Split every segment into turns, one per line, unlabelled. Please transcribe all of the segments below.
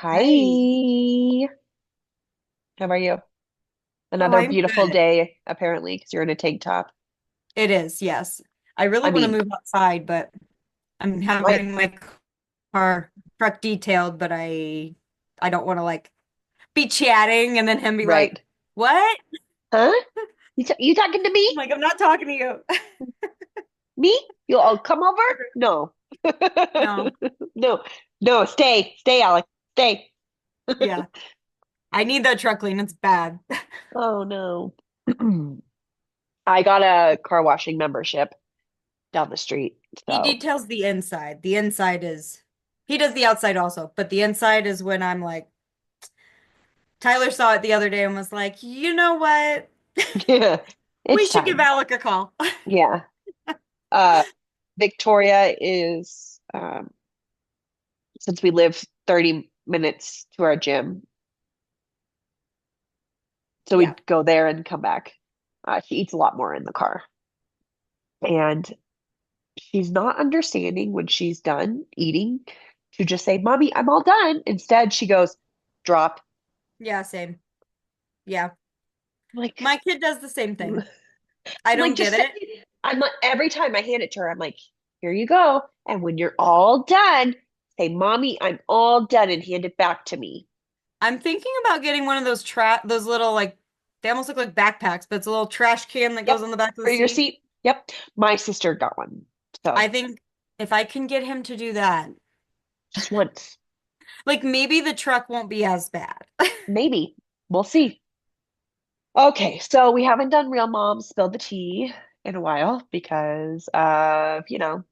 Hi.
Hi. How are you?
Oh,
Another
I'm
beautiful
good.
day, apparently, because you're in a tank top.
It is, yes. I really
I
want to
mean,
move outside, but I'm
my
having my car truck detailed, but I don't want to like be chatting and then him be like,
right.
"What?"
Huh? You talking to
I'm
me?
like, "I'm not talking to you."
Me? You all come over?
Okay.
No.
No.
No. No, stay. Stay, Alex. Stay.
Yeah. I need that truck clean. It's bad.
Oh no. I got a car washing membership down the street.
He
So,
details the inside. The inside is he does the outside also, but the inside is when I'm like Tyler saw it the other day and was like, "You know what?
yeah,
We
it's
should give
time.
Alec a call."
Yeah. Uh, Victoria is since we live 30 minutes to our gym. So
Yeah.
we'd go there and come back. She eats a lot more in the car. And she's not understanding when she's done eating to just say, Mommy, I'm all done. Instead, she goes, drop.
Yeah, same. Yeah.
I'm like,
My kid does the same
I'm
thing. I
like,
don't
just
get
say,
it.
I'm like, every time I hand it to her, I'm like, here you go. And when you're all done, say, Mommy, I'm all done and hand it back to me.
I'm thinking about getting one of those little like they almost look like backpacks, but it's a little trash can that
Yep.
goes on the back of the
For your
seat.
seat. Yep. My sister got one.
I
So
think if I can get him to do that,
just once,
like maybe the truck won't be as bad.
maybe. We'll see. Okay, so we haven't done Real Mom Spill the Tea in a while because of,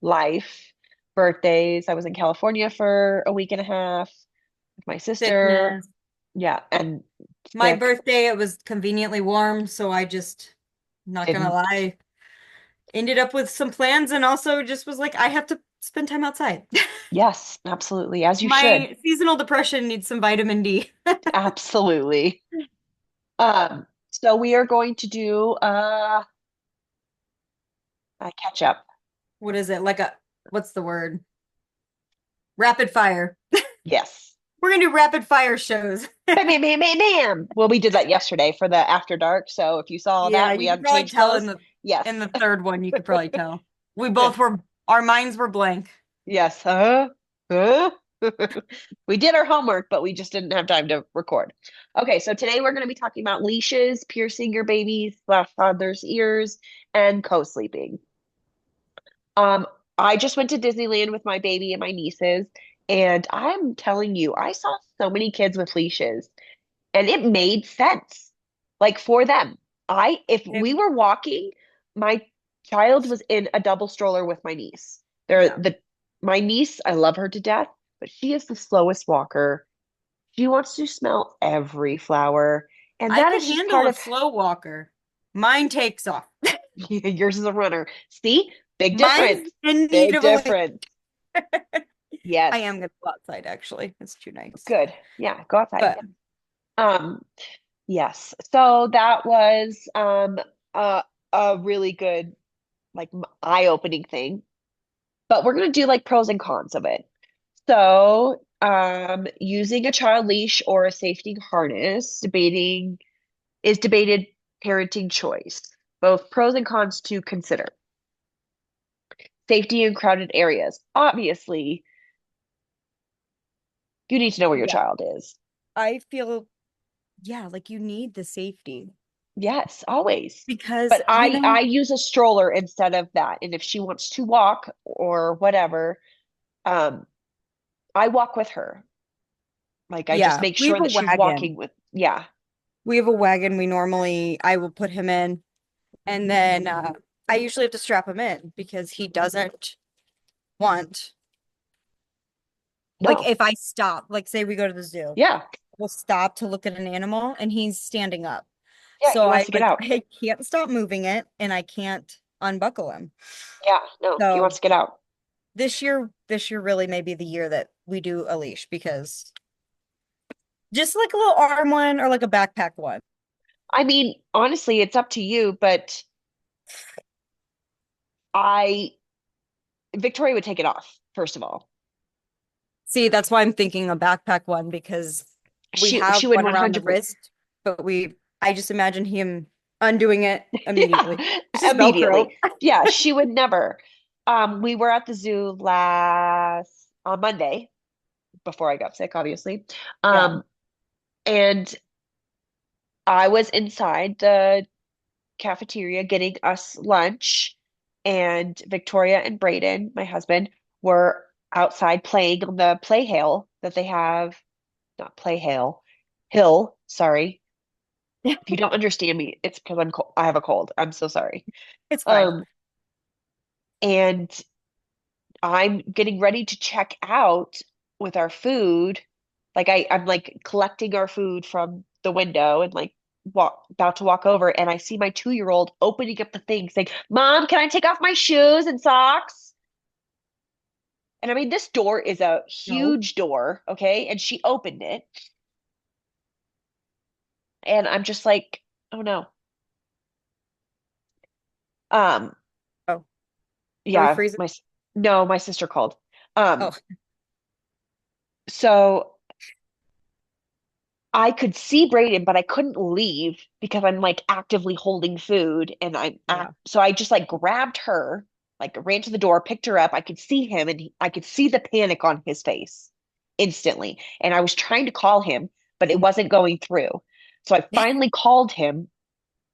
life, birthdays. I was in California for a week and a half with my sister.
Sickness.
Yeah, and
My
sick.
birthday, it was conveniently warm, so I just, not gonna
Didn't.
lie, ended up with some plans and also just was like, I have to spend time outside.
Yes, absolutely, as you should.
My seasonal depression needs some vitamin D.
Absolutely. So we are going to do a catch up.
What is it? What's the word? Rapid fire.
Yes.
We're gonna do rapid fire shows.
Bam, bam, bam, bam, bam. Well, we did that yesterday for the After Dark. So if you saw
Yeah,
that, we
you could
hadn't
probably
changed
tell
clothes.
in
Yes.
the third one, you could probably tell. We both were our minds were blank.
Yes. Huh? Huh? We did our homework, but we just didn't have time to record. Okay, so today we're going to be talking about leashes, piercing your baby's slash toddler's ears, and co-sleeping. Um, I just went to Disneyland with my baby and my nieces, and I'm telling you, I saw so many kids with leashes, and it made sense. Like for them. If we
Same.
were walking, my child was in a double stroller with my niece. They're
Yeah.
the My niece, I love her to death, but she is the slowest walker. She wants to smell every flower, and
I
that
could
is just
handle
part
a
of
slow walker. Mine takes off.
yours is a runner. See? Big
Mine's
difference.
in need
Big
of a leash.
difference.
I
Yes.
am gonna go outside actually. It's too nice.
Good. Yeah, go outside.
But
Um, yes. So that was a really good like eye-opening thing. But we're going to do like pros and cons of it. So, using a child leash or a safety harness, debated parenting choice. Both pros and cons to consider. Safety in crowded areas. Obviously, you need to know where your
yeah,
child is.
I feel yeah, like you need the safety
Yes, always.
because
But I use a stroller instead of that. And if she wants to walk or whatever, um, I walk with her. Like I just
yeah,
make
we have
sure
a
that she's
wagon.
walking with, yeah.
We have a wagon. I will put him in, and then I usually have to strap him in because he doesn't want, like,
No.
if I stop, like, say we go to the zoo,
Yeah.
we'll stop to look at an animal and he's standing up.
Yeah,
So
he wants to get out.
I can't stop moving it and I can't unbuckle him.
Yeah, no, he
So
wants to get out.
this year really may be the year that we do a leash because just like a little arm one or like a backpack one.
I mean, honestly, it's up to you, but I Victoria would take it off, first of all.
See, that's why I'm thinking a backpack one because we have
She would
one around the
100%.
wrist, but I just imagine him undoing it
Yeah,
immediately. It's just Velcro.
immediately. Yeah, she would never. We were at the zoo last on Monday before I got sick, obviously.
Yeah.
Um, and I was inside the cafeteria getting us lunch, and Victoria and Brayden, my husband, were outside playing on the play hail that they have, not play hail, hill, sorry. If you don't understand me, it's because I'm cold. I have a cold. I'm so sorry.
It's fine.
Um, and I'm getting ready to check out with our food. Like I'm like collecting our food from the window and like about to walk over, and I see my 2-year-old opening up the thing saying, "Mom, can I take off my shoes and socks?" And I mean, this door is a
No.
huge door, okay? And she opened it, and I'm just like, "Oh no." Um,
Oh, are we
yeah,
freezing?
no, my sister called.
Oh,
Um, so I could see Brayden, but I couldn't leave because I'm like actively holding food, and
yeah.
so I just like grabbed her, like ran to the door, picked her up. I could see him, and I could see the panic on his face instantly. And I was trying to call him, but it wasn't going through. So I finally called him,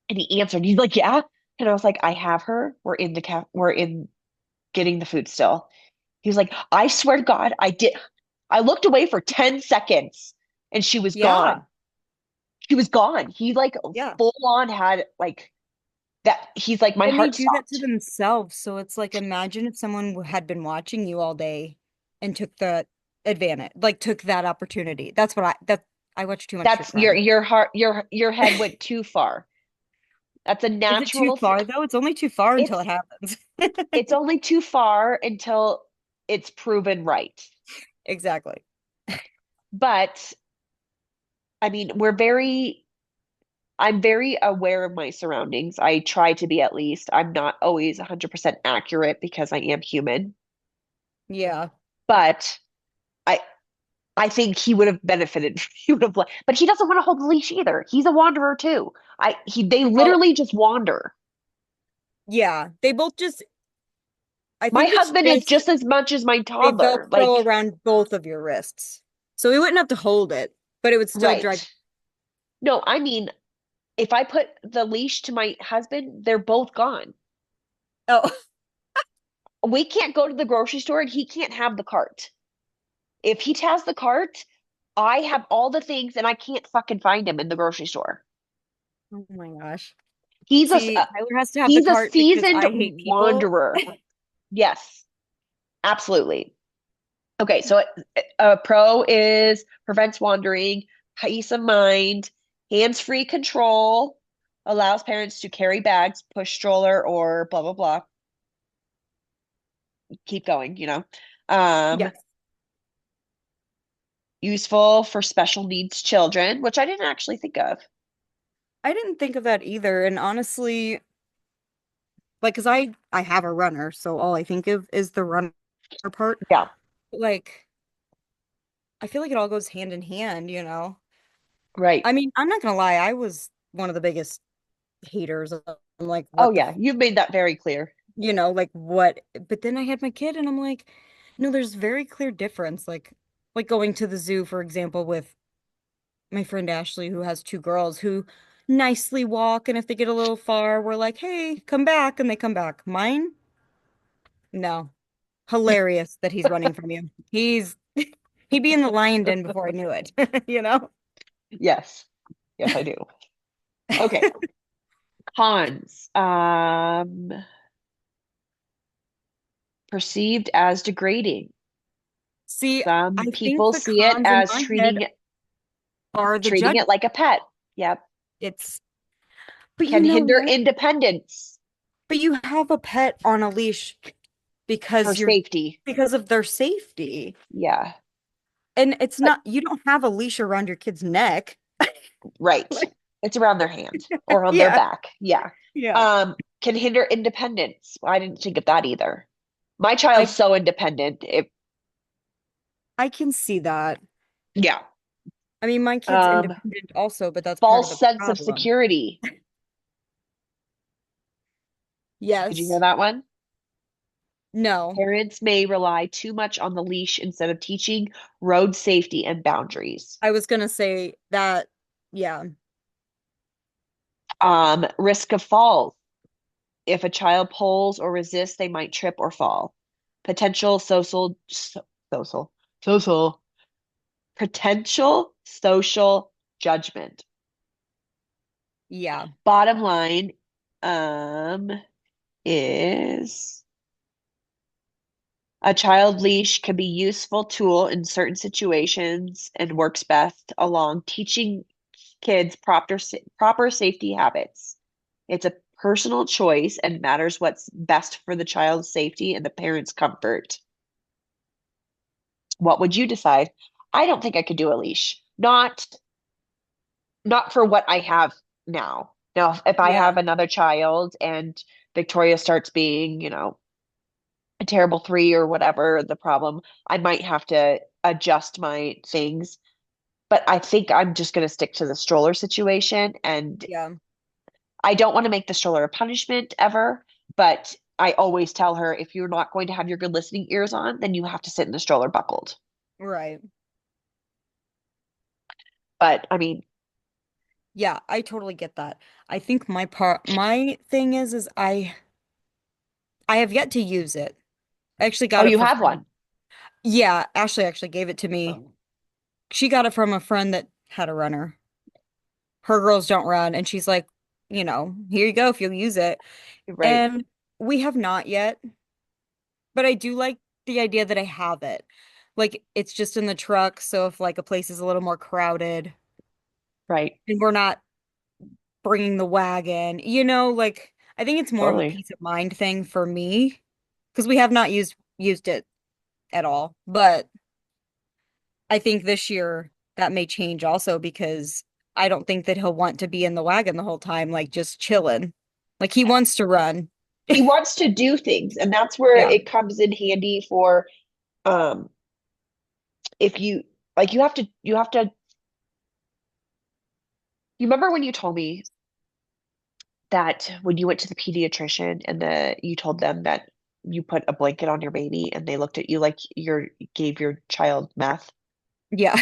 and he answered. He's like, "Yeah." And I was like, "I have her. We're in getting the food still." He was like, "I swear to God, I did." I looked away for 10 seconds, and she was
Yeah.
gone. He was gone. He like
Yeah.
full on had like that. He's like, my
And they
heart
do that to
stopped.
themselves. So it's like, imagine if someone had been watching you all day and took the advantage, like took that opportunity. I watch too much true
That's
crime.
your heart, your head went too far. That's a
Is it too
natural th
far though? It's only too far until
it's
it happens.
it's only too far until it's proven right.
Exactly.
But I mean, I'm very aware of my surroundings. I try to be at least. I'm not always 100% accurate because I am human.
Yeah.
But I I think he would have benefited. He would have, but he doesn't want to hold the leash either. He's a wanderer too. They
Well,
literally just wander.
yeah. I
My
think it's
husband is
just
just as much as my
they
toddler.
Velcro
Like,
around both of your wrists. So we wouldn't have to hold it, but it would still
right.
drive.
No, I mean, if I put the leash to my husband, they're both gone.
Oh,
We can't go to the grocery store and he can't have the cart. If he has the cart, I have all the things and I can't fucking find him in the grocery store.
oh my gosh.
He's a
See, Tyler has to have the
he's a
cart because
seasoned
I hate people.
wanderer. Yes, absolutely. Okay, so a pro is prevents wandering, peace of mind, hands-free control, allows parents to carry bags, push stroller, or blah blah blah. Keep going, you know. Um,
Yes.
Useful for special needs children, which I didn't actually think of.
I didn't think of that either. And honestly, like, because I have a runner, so all I think of is the runner part.
Yeah,
Like, I feel like it all goes hand in hand, you know?
right.
I mean, I'm not gonna lie, I was one of the biggest haters of like
Oh
what
yeah, you've made that very clear.
like what, but then I had my kid and I'm like, no, there's very clear difference. Like going to the zoo, for example, with my friend Ashley, who has two girls who nicely walk, and if they get a little far, we're like, hey, come back, and they come back. Mine, no. Hilarious that he's running from you. He'd be in the lion den before I knew it, you know?
Yes. Yes, I do. Okay. Cons. Perceived as degrading.
See, I
Some
think
people
the
see it
cons in
as
my head are the
treating
judge.
it like a pet. Yep.
It's, but you
Can
know
hinder
what?
independence
But you have a pet on a leash
for
because
safety.
because of their safety.
Yeah.
And it's
But
not, you don't have a leash around your kid's neck.
right.
Like,
It's around their hand or on their
yeah,
back. Yeah.
yeah.
Can hinder independence. I didn't think of that either. My child's
I
so independent. If
I can see that.
Yeah.
I mean, my kid's
Um,
independent also, but that's part of
false
the
sense of
problem.
security. Did you hear
Yes.
that one?
No.
Parents may rely too much on the leash instead of teaching road safety and boundaries.
I was gonna say that, yeah,
Risk of falls. If a child pulls or resists, they might trip or fall. Potential social, social, potential social judgment.
yeah,
Bottom line, um, is a child leash can be useful tool in certain situations and works best along teaching kids proper safety habits. It's a personal choice and matters what's best for the child's safety and the parent's comfort. What would you decide? I don't think I could do a leash. Not for what I have now. Now, if I
yeah,
have another child and Victoria starts being, a terrible three or whatever the problem, I might have to adjust my things. But I think I'm just going to stick to the stroller situation. And
yeah,
I don't want to make the stroller a punishment ever, but I always tell her if you're not going to have your good listening ears on, then you have to sit in the stroller buckled.
right.
But I mean,
Yeah, I totally get that. I think my thing is I have yet to use it. I actually
oh,
got it
you
for
have
free.
one.
Yeah, Ashley actually gave it to me.
Oh,
She got it from a friend that had a runner. Her girls don't run, and she's like, here you go if you'll use it.
right,
And we have not yet, but I do like the idea that I have it. Like it's just in the truck, so if like a place is a little more crowded
right.
and we're not bringing the wagon, like I think it's more of a
Totally.
peace of mind thing for me because we have not used it at all. But I think this year that may change also because I don't think that he'll want to be in the wagon the whole time, like just chilling. Like he wants to run.
He wants to do things, and that's where
Yeah.
it comes in handy for um if you like you remember when you told me that when you went to the pediatrician and you told them that you put a blanket on your baby and they looked at you like you gave your child meth
Yeah.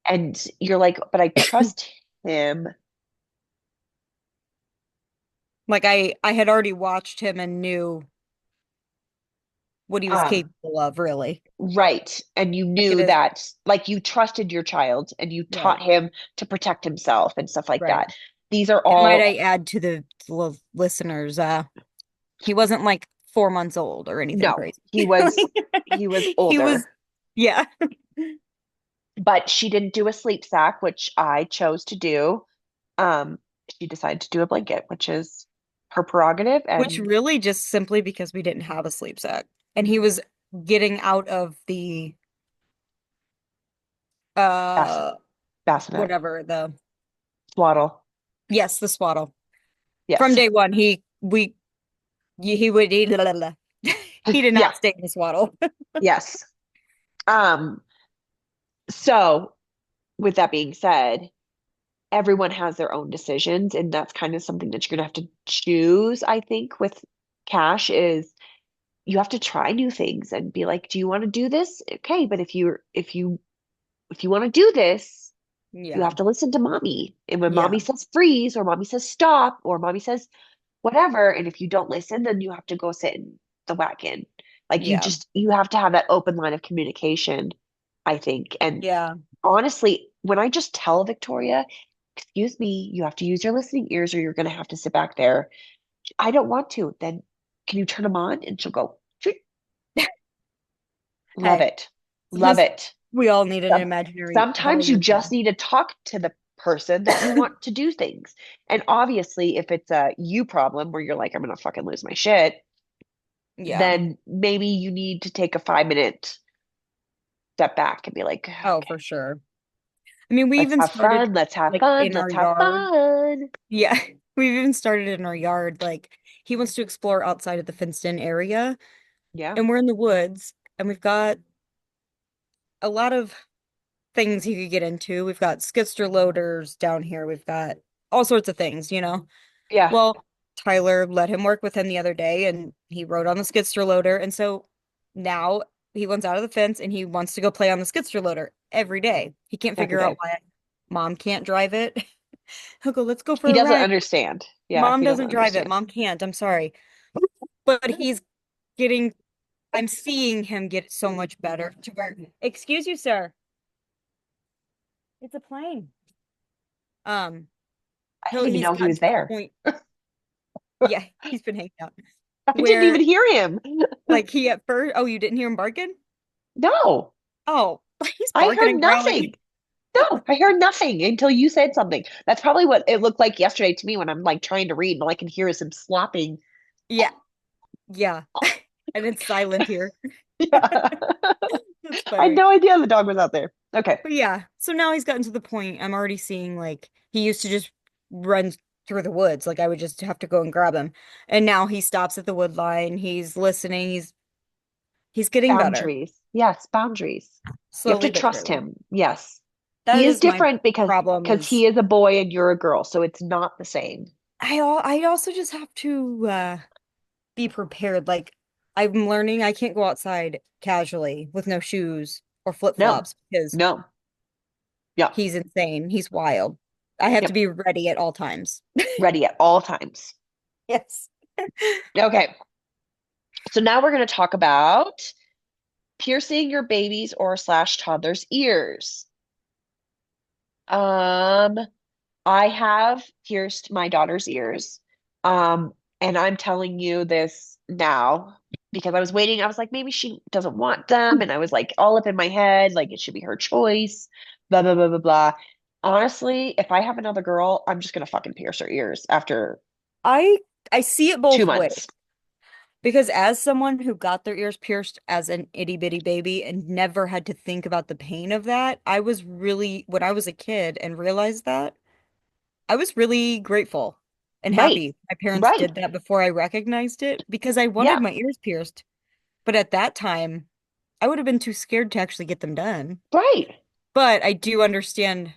and you're like, but I trust him.
Like I had already watched him and knew what he was
Um,
capable of, really.
right. And you
Like it
knew
is
that like you trusted your child and you
right,
taught him to protect himself and stuff like
right.
that. These are
And might
all
I add to the listeners, he wasn't like 4 months old or anything
no,
crazy.
he was
He was,
older.
yeah,
But she didn't do a sleep sack, which I chose to do. Um, she decided to do a blanket, which is her prerogative
which
and
really just simply because we didn't have a sleep sack. And he was getting out of the
bass,
uh
bassinet,
whatever the
swaddle.
yes, the swaddle. From
Yes.
day one, he would he did
Yeah.
not stay in the swaddle.
Yes. Um, so with that being said, everyone has their own decisions, and that's kind of something that you're gonna have to choose, I think, with cash is you have to try new things and be like, do you want to do this? Okay, but if you want to do this, you
Yeah,
have to listen to mommy. And when mommy
yeah,
says freeze or mommy says stop or mommy says whatever, and if you don't listen, then you have to go sit in the wagon. Like
yeah,
you have to have that open line of communication, I think. And
yeah.
honestly, when I just tell Victoria, excuse me, you have to use your listening ears or you're going to have to sit back there. I don't want to. Then can you turn them on? And she'll go, "Phew." Love
Hey,
it. Love
sometimes
it.
we all need an
Some,
imaginary
sometimes you just
helper.
need to talk to the person that you want to do things. And obviously, if it's a you problem where you're like, I'm gonna fucking lose my shit,
Yeah.
then maybe you need to take a 5 minute step back and be like,
Oh,
okay,
for sure. I mean, we
let's
even
have
started
fun, let's have
like
fun,
in our
let's have
yard.
fun.
Yeah. We've even started in our yard. Like he wants to explore outside of the fenced in area,
Yeah.
and we're in the woods, and we've got a lot of things he could get into. We've got skidster loaders down here. We've got all sorts of things.
Yeah.
Well, Tyler let him work with him the other day and he rode on the skidster loader. And so now he wants out of the fence and he wants to go play on the skidster loader every day. He can't
Every
figure out
day.
why mom can't drive it. He'll go, let's go for
He
a
doesn't
ride.
understand. Yeah,
Mom
he doesn't
doesn't drive it.
understand.
Mom can't. I'm sorry. But getting, I'm seeing him get so much better to where, excuse you, sir. It's a plane. Um,
I didn't even
he's
know he
gotten
was
to the
there.
point, yeah, he's been hanging out
I didn't even
where
hear him.
like he at first, oh, you didn't hear him barking?
No,
Oh, he's
I
barking
heard
and growling.
nothing. No, I heard nothing until you said something. That's probably what it looked like yesterday to me when I'm like trying to read and all I can hear is him slopping.
Yeah, yeah. And it's silent here.
Yeah.
That's
I had
funny.
no idea the dog was out there. Okay.
But yeah, so now he's gotten to the point I'm already seeing like he used to just run through the woods. Like I would just have to go and grab him. And now he stops at the wood line. He's listening. He's getting better,
Boundaries. Yes, boundaries. You have to
slowly but
trust
surely.
him. Yes.
That
He is
is my
different
problem
because
is
he is a boy and you're a girl, so it's not the same.
I also just have to be prepared. Like I'm learning I can't go outside casually with no shoes or
No.
flip-flops because
No. Yeah.
he's insane. He's wild. I have to
Yep.
be ready at all times.
Ready at all times.
Yes.
Okay. So now we're going to talk about piercing your baby's or slash toddler's ears. Um, I have pierced my daughter's ears. And I'm telling you this now because I was waiting. I was like, maybe she doesn't want them. And I was like, all up in my head, like it should be her choice, blah, blah, blah, blah, blah. Honestly, if I have another girl, I'm just gonna fucking pierce her ears after
I I see it
two
both ways
months.
because as someone who got their ears pierced as an itty bitty baby and never had to think about the pain of that, I was really when I was a kid and realized that, I was really grateful and
Right.
happy my parents
Right.
did that before I recognized it because I wanted
Yeah.
my ears pierced. But at that time, I would have been too scared to actually get them done.
Right.
But I do understand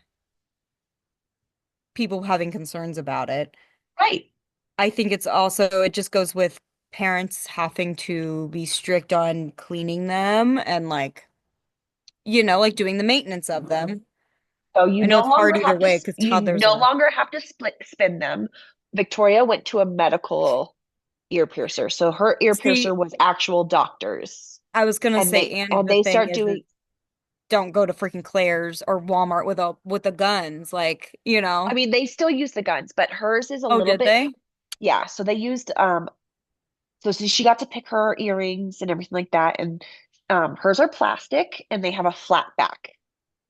people having concerns about it.
Right.
I think it just goes with parents having to be strict on cleaning them and like doing the maintenance of them.
So you
I know
no
it's hard
longer
either
have to
way because
you
toddlers
no
are.
longer have to spin them. Victoria went to a medical ear piercer. So her ear piercer
See,
was actual doctors.
I was gonna
And
say,
they
and
and
the
they
thing
start
is
doing
don't go to freaking Claire's or Walmart with the guns,
I mean they still use the guns, but hers is a
Oh,
little
did
bit
they?
yeah, so they used so she got to pick her earrings and everything like that and hers are plastic and they have a flat back.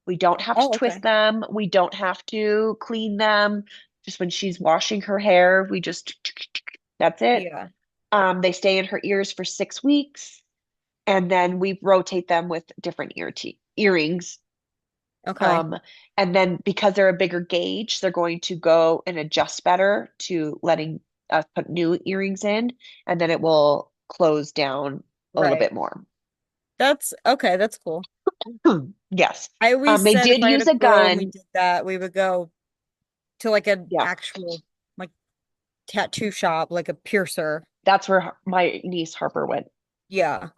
We don't have to
Oh,
twist
okay.
them. We don't have to clean them. Just when she's washing her hair, we just that's it.
Yeah.
They stay in her ears for 6 weeks, and then we rotate them with different earrings.
Okay.
Um, and then because they're a bigger gauge, they're going to go and adjust better to letting us put new earrings in, and then it will close down a little
Right.
bit more.
That's okay. That's cool.
Yes.
I always
They
said if
did
I had
use
a
a
girl and we
gun.
did that, we would go to like an
Yeah,
actual like tattoo shop, like a piercer.
that's where my niece Harper went.
Yeah.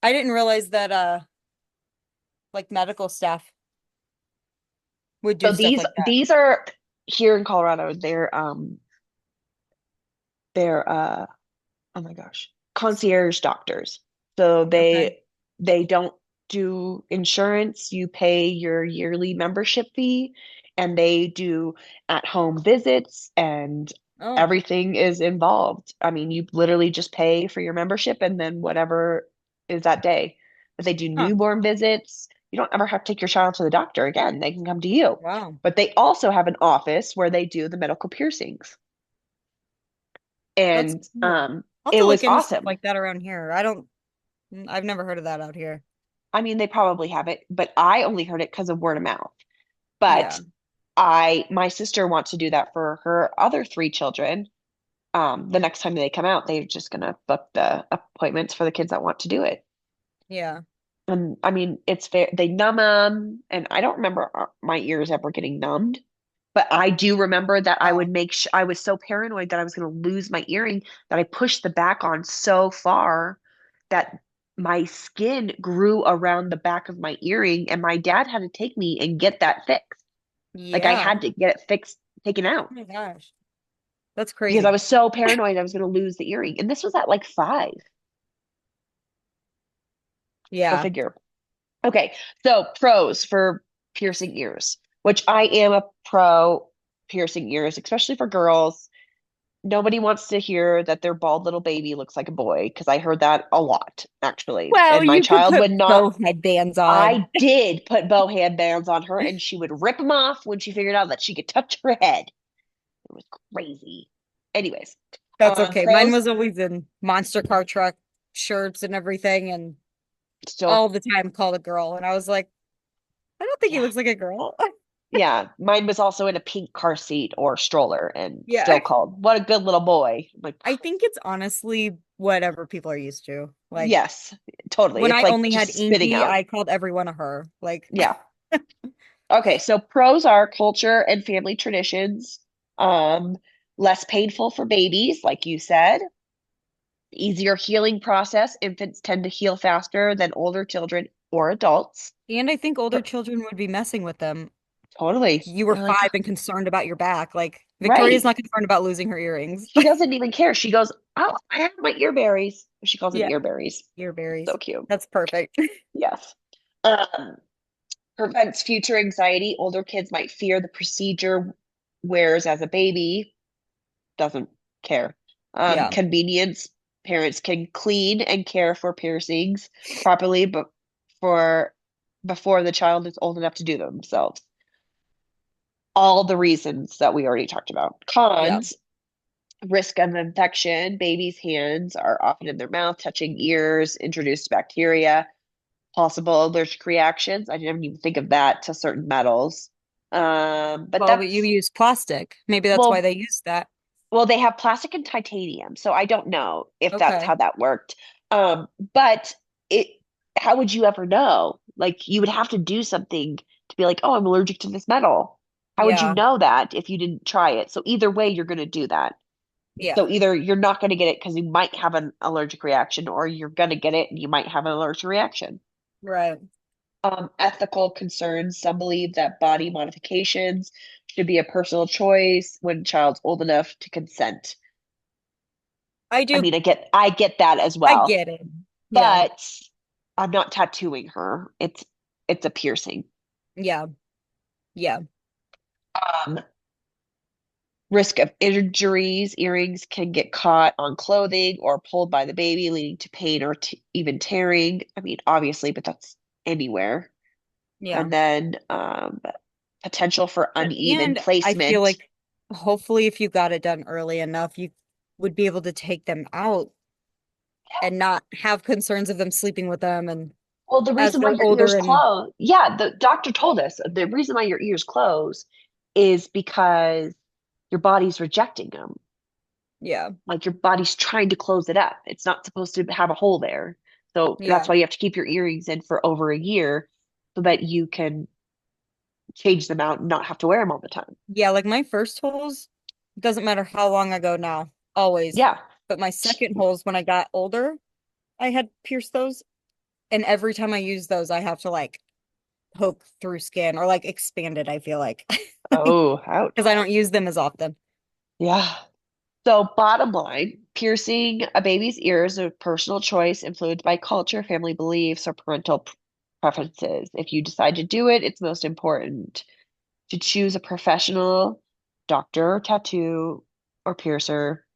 I didn't realize that like medical staff would
So
do stuff
these
like that.
these are here in Colorado. They're oh my gosh, concierge doctors. So
Okay.
they don't do insurance. You pay your yearly membership fee, and they do at-home visits, and
Oh,
everything is involved. I mean, you literally just pay for your membership and then whatever is that day. But they do
huh.
newborn visits. You don't ever have to take your child to the doctor again. They can come to you.
Wow.
But they also have an office where they do the medical piercings.
That's
And
cool. I'll have
it
to
was
look into stuff
awesome.
like that around here. I've never heard of that out here.
I mean, they probably have it, but I only heard it because of word of mouth. But
Yeah.
my sister wants to do that for her other three children. The next time they come out, they're just gonna book the appointments for the kids that want to do it.
Yeah.
And I mean, it's fair. They numb them, and I don't remember my ears ever getting numbed. But I do remember that I would
Oh,
make sh I was so paranoid that I was going to lose my earring that I pushed the back on so far that my skin grew around the back of my earring, and my dad had to take me and get that fixed. Like I
yeah.
had to get it fixed, taken out
Oh my gosh. That's
because I
crazy.
was so paranoid I was going to lose the earring. And this was at like 5. Go
Yeah.
figure. Okay, so pros for piercing ears, which I am a pro piercing ears, especially for girls. Nobody wants to hear that their bald little baby looks like a boy because I heard that a lot, actually.
Well,
And my
you could
child
put
would not.
bow headbands on.
I did put bow headbands on her, and she would rip them off when she figured out that she could touch her head. It was crazy. Anyways,
That's okay. Mine
pros
was always in monster car truck shirts and everything, and
still,
all the time called a girl. And I was like, I don't think he
yeah,
looks like a girl.
yeah. Mine was also in a pink car seat or stroller, and
Yeah.
still called, "What a good little boy." I'm like,
I think it's honestly whatever people are used to. Like
yes, totally.
when
It's
I
like
only had
just spitting
Inky,
out.
I called everyone a her. Like,
Yeah. Okay, so pros are culture and family traditions. Um, Less painful for babies, like you said. Easier healing process. Infants tend to heal faster than older children or adults.
and I think older
Per-
children would be messing with them.
Totally.
You were
They're like,
5 and concerned about your back. Like Victoria's
right.
not concerned about losing her earrings.
She doesn't even care. She goes, "Oh, I have my earberries." She calls them
Yeah,
earberries. So
earberries.
cute.
That's perfect.
Yes. Um, Prevents future anxiety. Older kids might fear the procedure, whereas as a baby, doesn't care.
Yeah.
Convenience. Parents can clean and care for piercings properly, but for before the child is old enough to do them themselves. All the reasons that we already talked about.
Yeah.
Cons, risk of infection. Babies' hands are often in their mouth, touching ears, introduced bacteria, possible allergic reactions. I didn't even think of that to certain metals. But
Well, but you
that's
use plastic. Maybe that's why
well,
they use that.
well, they have plastic and titanium, so I don't know if that's how
Okay.
that worked. But it, how would you ever know? Like, you would have to do something to be like, oh, I'm allergic to this metal. How would you
Yeah.
know that if you didn't try it? So either way, you're going to do that.
Yeah.
So either you're not going to get it because you might have an allergic reaction, or you're going to get it and you might have an allergic reaction.
Right.
Ethical concerns. Some believe that body modifications should be a personal choice when a child's old enough to consent.
I
I
do.
mean, I get that as
I
well,
get it. Yeah.
but I'm not tattooing her. It's a piercing.
Yeah. Yeah.
Um, Risk of injuries. Earrings can get caught on clothing or pulled by the baby, leading to pain or t even tearing. I mean, obviously, but that's anywhere.
Yeah.
And then potential for uneven
And I feel
placement.
like hopefully if you got it done early enough, you would be able to take them out and not have concerns of them sleeping with them and
Well, the
as
reason why
they're
your ears
older and
close, yeah, the doctor told us the reason why your ears close is because your body's rejecting them.
yeah.
Like your body's trying to close it up. It's not supposed to have a hole there. So that's
Yeah.
why you have to keep your earrings in for over a year so that you can change them out and not have to wear them all the time.
Yeah, like my first holes, doesn't matter how long ago now, always.
Yeah.
But my second holes, when I got older, I had pierced those. And every time I use those, I have to like poke through skin or like expand it, I feel like.
Oh, ouch.
Because I don't use them as often.
Yeah. So, bottom line, piercing a baby's ears is a personal choice influenced by culture, family beliefs, or parental preferences. If you decide to do it, it's most important to choose a professional doctor, tattoo, or piercer,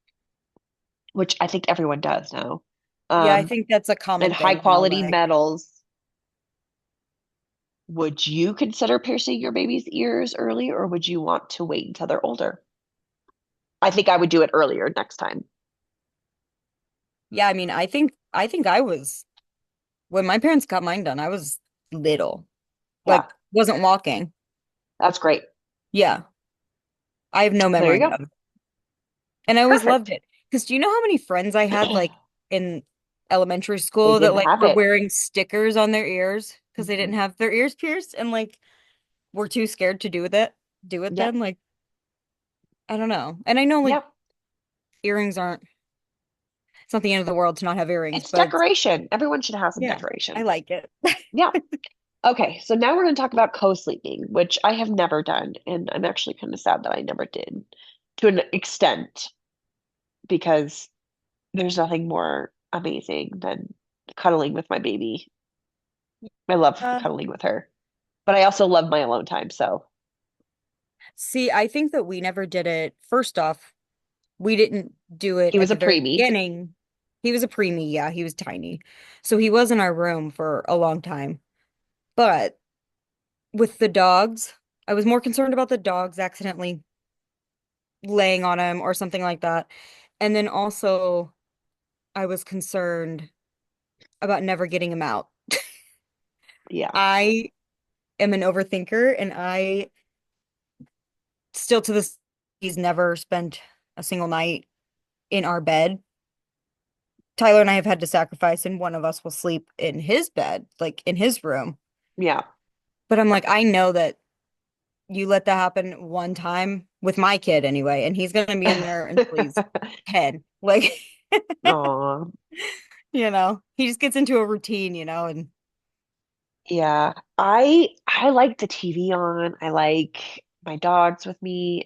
which I think everyone does now.
Yeah, I
Um,
think that's a
and
common
high
thing now.
quality
Like,
metals. Would you consider piercing your baby's ears early, or would you want to wait until they're older? I think I would do it earlier next time.
yeah, I mean, I think I was when my parents got mine done, I was little.
Yeah,
Like, wasn't walking.
that's great.
Yeah. I have no
There you
memory
go.
of it. And I always loved
Perfect.
it. Because do you know how many friends I had like in elementary
They
school that
didn't
like
have
were
it.
wearing stickers on their ears because they didn't
Hmm.
have their ears pierced and like were too scared to do it
Yep.
then. Like, I don't know. And I know like
Yep.
earrings aren't, it's not the end of the world to not have earrings,
It's
but it's,
decoration. Everyone should have some
yeah, I
decoration.
like it.
Yeah. Okay, so now we're going to talk about co-sleeping, which I have never done, and I'm actually kind of sad that I never did to an extent because there's nothing more amazing than cuddling with my baby. I love
Uh,
cuddling with her, but I also love my alone time. So
See, I think that we never did it. First off, we didn't do it
he
at
was a
the very
preemie.
beginning. He was a preemie, yeah, he was tiny. So he was in our room for a long time. But with the dogs, I was more concerned about the dogs accidentally laying on him or something like that. And then also, I was concerned about never getting him out.
Yeah,
I am an overthinker, and I still to this, he's never spent a single night in our bed. Tyler and I have had to sacrifice, and one of us will sleep in his bed, like in his room.
yeah.
But I'm like, I know that you let that happen one time with my kid anyway, and he's gonna be in there until he's 10. Like,
Aw,
he just gets into a routine, and
yeah. I like the TV on. I like my dogs with me.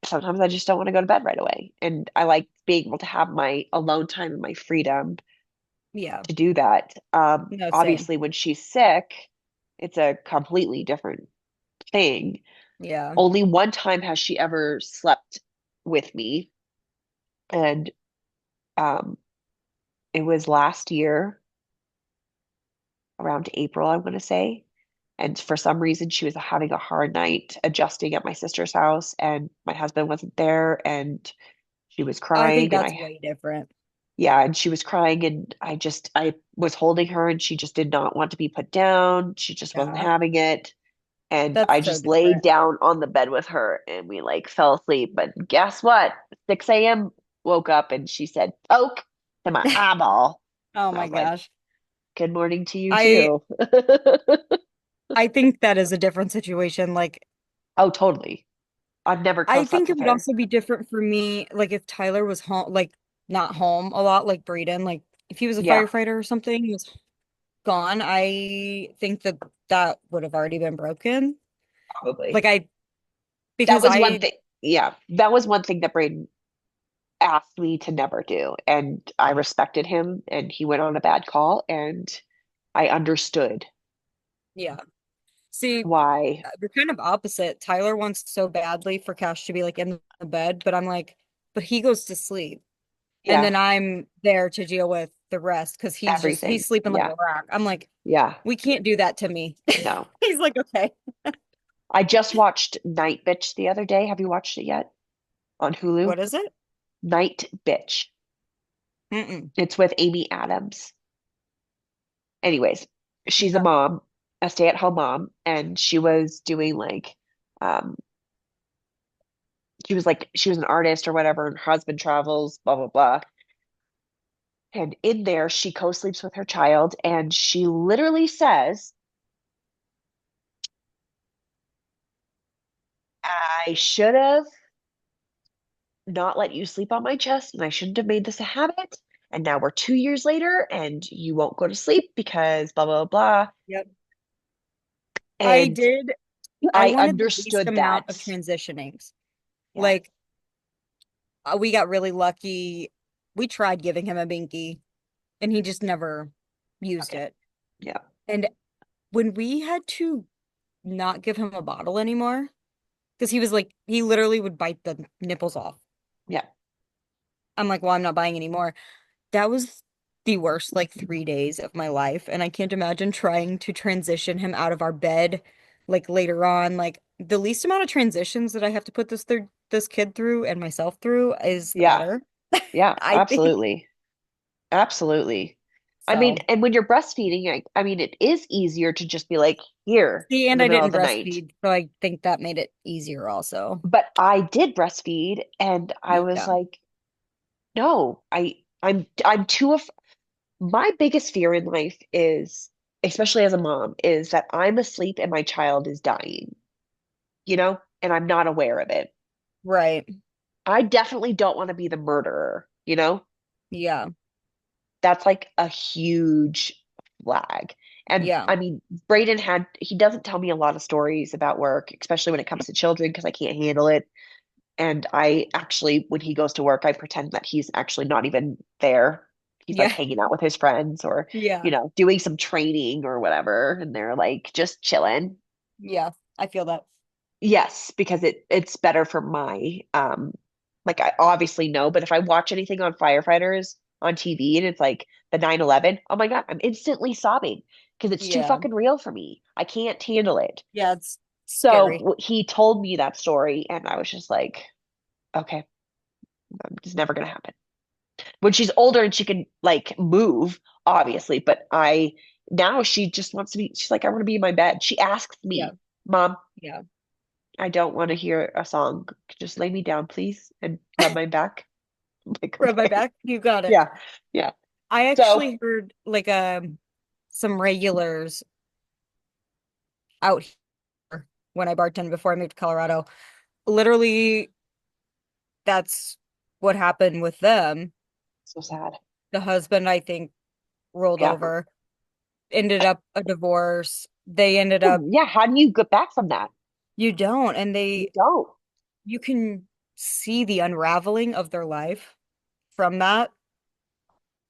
Sometimes I just don't want to go to bed right away. And I like being able to have my alone time and my freedom
yeah,
to do that.
no, same.
Obviously, when she's sick, it's a completely different thing.
Yeah.
Only one time has she ever slept with me, and um, it was last year around April, I want to say. And for some reason, she was having a hard night adjusting at my sister's house, and my husband wasn't there, and she was
I think
crying, and
that's
I
way different.
yeah, and she was crying, and I was holding her, and she just did not want to be put down. She just wasn't
Yeah,
having it. And
that's
I
so
just laid
different.
down on the bed with her, and we like fell asleep. But guess what? 6 a.m. woke up, and she said, "Poke to my eyeball."
Oh
And I
my
was like,
gosh.
"Good morning to you
I
too."
I think that is a different situation. Like,
Oh, totally. I've never
I
co-slept
think it
with
would
her.
also be different for me, like if Tyler was home, like not home a lot, like Braden, like if he was a
Yeah,
firefighter or something, he was gone, I think that that would have already been broken.
probably.
Like
That
because
was one
I,
thing. Yeah, that was one thing that Braden asked me to never do. And I respected him, and he went on a bad call, and I understood
yeah. See,
why.
we're kind of opposite. Tyler wants so badly for Cash to be like in the bed, but I'm like, but he goes to sleep. And
Yeah,
then I'm there to deal with the rest because he's
everything.
sleeping like
Yeah,
a rock. I'm like,
yeah.
we can't do that to me.
No.
He's like, okay.
I just watched Night Bitch the other day. Have you watched it yet on Hulu?
What is it?
Night Bitch.
Mm-mm.
It's with Amy Adams. Anyways, she's a
Yeah.
mom, a stay-at-home mom, and um, she was an artist or whatever, and her husband travels, blah, blah, blah. And in there, she co-sleeps with her child, and she literally says, I should have not let you sleep on my chest, and I shouldn't have made this a habit. And now we're 2 years later, and you won't go to sleep because blah, blah, blah.
Yep. I
And
did. I
I
wanted the least
understood
amount
that.
of transitionings.
Yeah.
Like, we got really lucky. We tried giving him a binky, and he just never used
Okay.
it.
Yeah.
And when we had to not give him a bottle anymore, because he was like, he literally would bite the nipples off.
Yeah.
I'm like, well, I'm not buying anymore. That was the worst like 3 days of my life. And I can't imagine trying to transition him out of our bed like later on. Like the least amount of transitions that I have to put this kid through and myself through is the
Yeah.
better.
Yeah.
I think
Absolutely. Absolutely. I mean,
so.
and when you're breastfeeding, I mean, it is easier to just be like, here
See,
in
and
the
I
middle
didn't
of the night.
breastfeed, so I think that made it easier also.
But I did breastfeed, and I was
Yeah.
like, no, I'm too af my biggest fear in life is, especially as a mom, is that I'm asleep and my child is dying, and I'm not aware of it.
Right.
I definitely don't want to be the murderer.
Yeah.
That's like a huge flag. And
Yeah.
I mean, he doesn't tell me a lot of stories about work, especially when it comes to children, because I can't handle it. And I actually, when he goes to work, I pretend that he's actually not even there. He's like
Yeah.
hanging out with his friends or,
Yeah.
doing some training or whatever. And they're like just chilling.
Yeah. I feel that.
Yes, because it's better for my like I obviously know, but if I watch anything on firefighters on TV and it's like the 9/11, oh my God, I'm instantly sobbing because it's too
Yeah.
fucking real for me. I can't handle it.
Yeah, it's
So
scary.
he told me that story and I was just like, okay, it's never gonna happen. When she's older and she can like move, obviously, but I now she just wants to be, she's like, I want to be in my bed. She asks
Yeah.
me, Mom,
Yeah.
I don't want to hear a song. Just lay me down, please, and rub my back. I'm like,
Rub my
okay.
back. You got it.
Yeah. Yeah.
I
So,
actually heard like some regulars out here when I bartended before I moved to Colorado. Literally, that's what happened with them.
so sad.
The husband, I think, rolled
Yeah.
over, ended up a divorce. They ended up,
Yeah. How do you get back from that?
you don't, and
You don't.
you can see the unraveling of their life from that.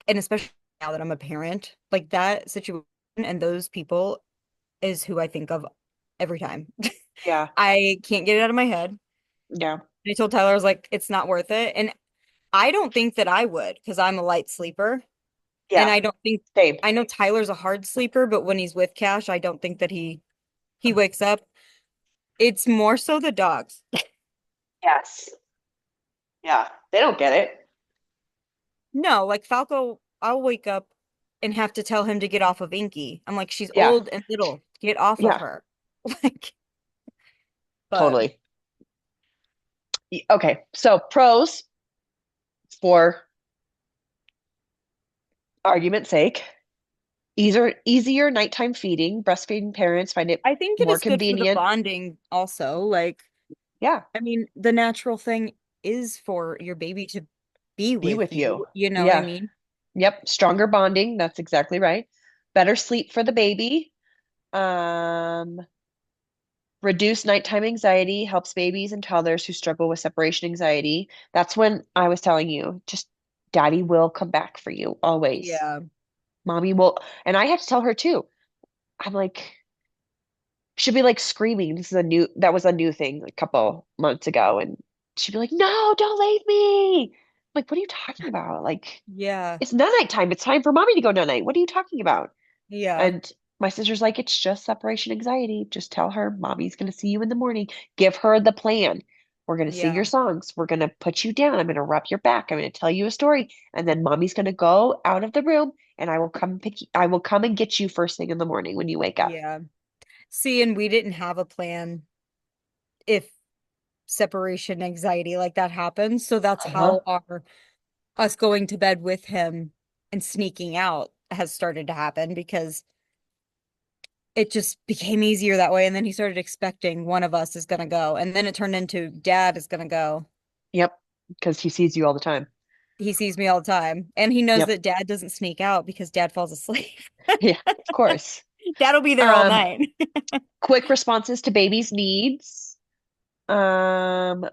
And especially now that I'm a parent, like that situation and those people is who I think of every time.
Yeah.
I can't get it out of my head.
Yeah.
I told Tyler, I was like, it's not worth it. And I don't think that I would because I'm a light sleeper. And
Yeah.
I don't think
Same.
I know Tyler's a hard sleeper, but when he's with Cash, I don't think that he wakes up. It's more so the dogs.
Yes. Yeah. They don't get it.
No, like Falco, I'll wake up and have to tell him to get off of Inky. I'm like, she's
Yeah.
old and little. Get off of
Yeah.
her. Like, but
Totally. Okay. So, pros for argument's sake, easier nighttime feeding. Breastfeeding parents find it
I think it
more
is good for the
convenient.
bonding also. Like,
Yeah.
I mean, the natural thing is for your baby to be
Be
with
with you.
you. You know what I
Yeah.
mean?
Yep. Stronger bonding. That's exactly right. Better sleep for the baby. Um, Reduce nighttime anxiety, helps babies and toddlers who struggle with separation anxiety. That's when I was telling you, just daddy will come back for you always.
Yeah.
Mommy will. And I had to tell her too. I'm like, she'd be like screaming. That was a new thing a couple months ago. And she'd be like, no, don't leave me. I'm like, what are you talking about? Like,
Yeah.
it's not nighttime. It's time for mommy to go night night. What are you talking about?
Yeah.
And my sister's like, it's just separation anxiety. Just tell her mommy's going to see you in the morning. Give her the plan. We're going to sing your
Yeah.
songs. We're going to put you down. I'm going to rub your back. I'm going to tell you a story. And then mommy's going to go out of the room and I will come and get you first thing in the morning when you wake up.
Yeah. See, and we didn't have a plan if separation anxiety like that happens. So that's
Uh-huh.
how our us going to bed with him and sneaking out has started to happen because it just became easier that way. And then he started expecting one of us is going to go. And then it turned into dad is going to go.
Yep. Because he sees you all the time.
He sees me all the time. And he knows
Yep.
that dad doesn't sneak out because dad falls asleep.
Yeah, of course.
Dad'll be there all
Um,
night.
Quick responses to baby's needs. Um,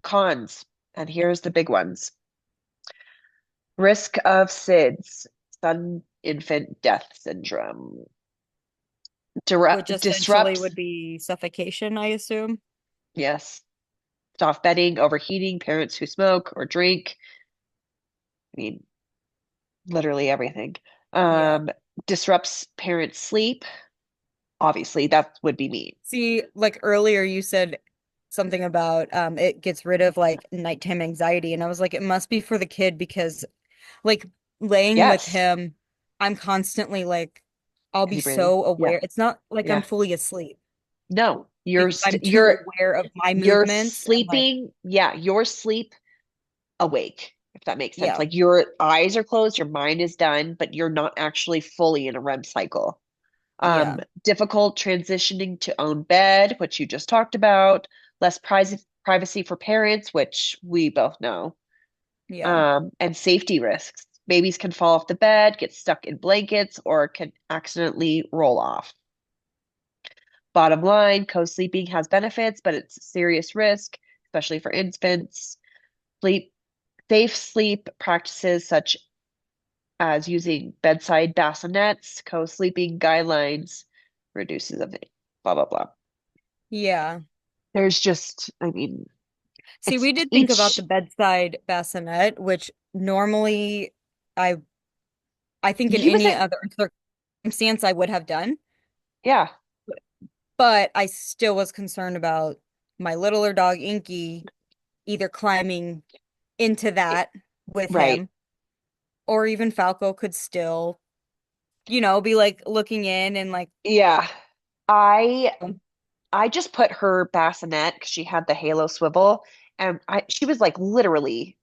Cons. And here's the big ones. Risk of SIDS, sudden infant death syndrome.
Which essentially
Disrupts,
would be suffocation, I assume.
yes, soft bedding, overheating, parents who smoke or drink. I mean, literally everything.
Yeah.
Um, Disrupts parents' sleep. Obviously, that would be me.
See, like earlier you said something about it gets rid of like nighttime anxiety. And I was like, it must be for the kid because like laying with
Yes.
him, I'm constantly like, I'll
Is
be
he breathing?
so
Yeah.
aware. It's not like I'm
Yeah.
fully asleep
No,
because I'm too aware of my
you're
movements and like,
sleeping. Yeah, you're sleep awake. if that makes sense.
Yeah.
Like your eyes are closed, your mind is done, but you're not actually fully in a REM cycle.
Yeah.
Difficult transitioning to own bed, which you just talked about, less privacy for parents, which we both know,
Yeah.
and safety risks. Babies can fall off the bed, get stuck in blankets, or can accidentally roll off. Bottom line, co-sleeping has benefits, but it's a serious risk, especially for infants. Sleep, safe sleep practices such as using bedside bassinets, co-sleeping guidelines, reduces of it, blah, blah, blah.
Yeah.
There's just, I mean,
See,
it's
we did think about
each,
the bedside bassinet, which normally I I think in
he was
any
a,
other circumstance I would have done,
yeah,
but I still was concerned about my littler dog Inky either climbing into that with
right.
him, or even Falco could still, be like looking in and like,
Yeah. I I just put her bassinet because she had the halo swivel and she was like literally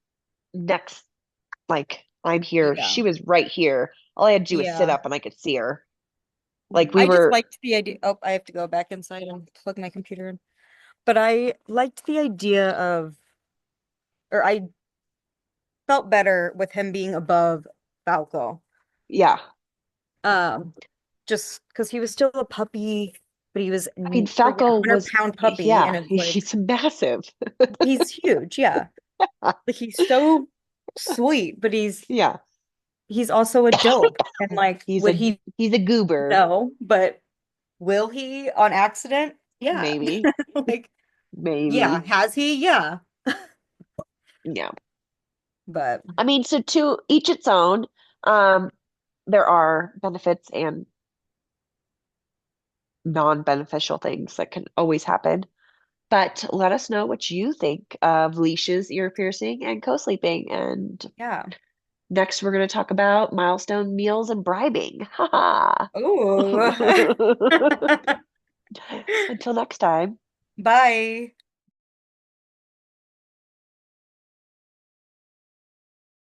next, like I'm here.
yeah,
She was right here. All I had to do was sit
yeah.
up and I could see her. Like we
I just
were,
liked the idea. Oh, I have to go back inside and plug my computer in. But I liked the idea of, or I felt better with him being above Falco.
yeah.
Um, just because he was still a puppy, but he was
I mean,
freaking
Falco
100
was,
pound puppy, and
yeah,
it's like
he's massive.
he's huge, yeah. Like he's so sweet, but
Yeah.
he's also a dope. And like,
He's
would
a
he
he's a goober,
know? But will he on accident? Yeah.
maybe.
Like, yeah.
Maybe.
Has he? Yeah.
Yeah.
But
I mean, so to each its own. Um, there are benefits and non-beneficial things that can always happen. But let us know what you think of leashes, ear piercing, and co-sleeping. And
yeah.
next, we're going to talk about milestone meals and bribing. Ha ha.
Oh.
Until next time.
Bye.